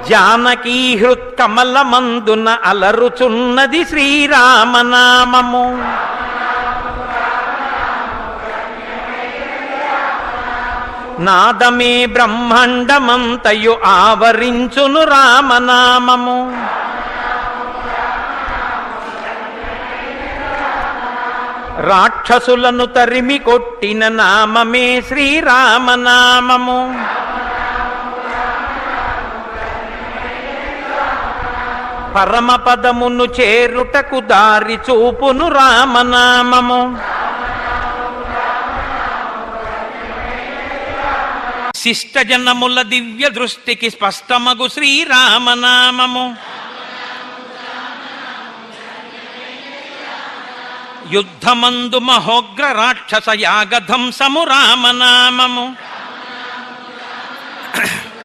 జానకీ హృత్కమలమందున అలరుచున్నది శ్రీరామనామము. నాదమే బ్రహ్మాండమంతయు ఆవరించును రామనామము. రాక్షసులను తరిమి కొట్టిన నామమే శ్రీరామనామము. పరమపదమును చేరుటకు దారి చూపును రామనామము. శిష్టజనముల దివ్య దృష్టికి స్పష్టమగు శ్రీరామనామము. యుద్ధమందు మహోగ్ర రాక్షస యాగధంసము రామనామము.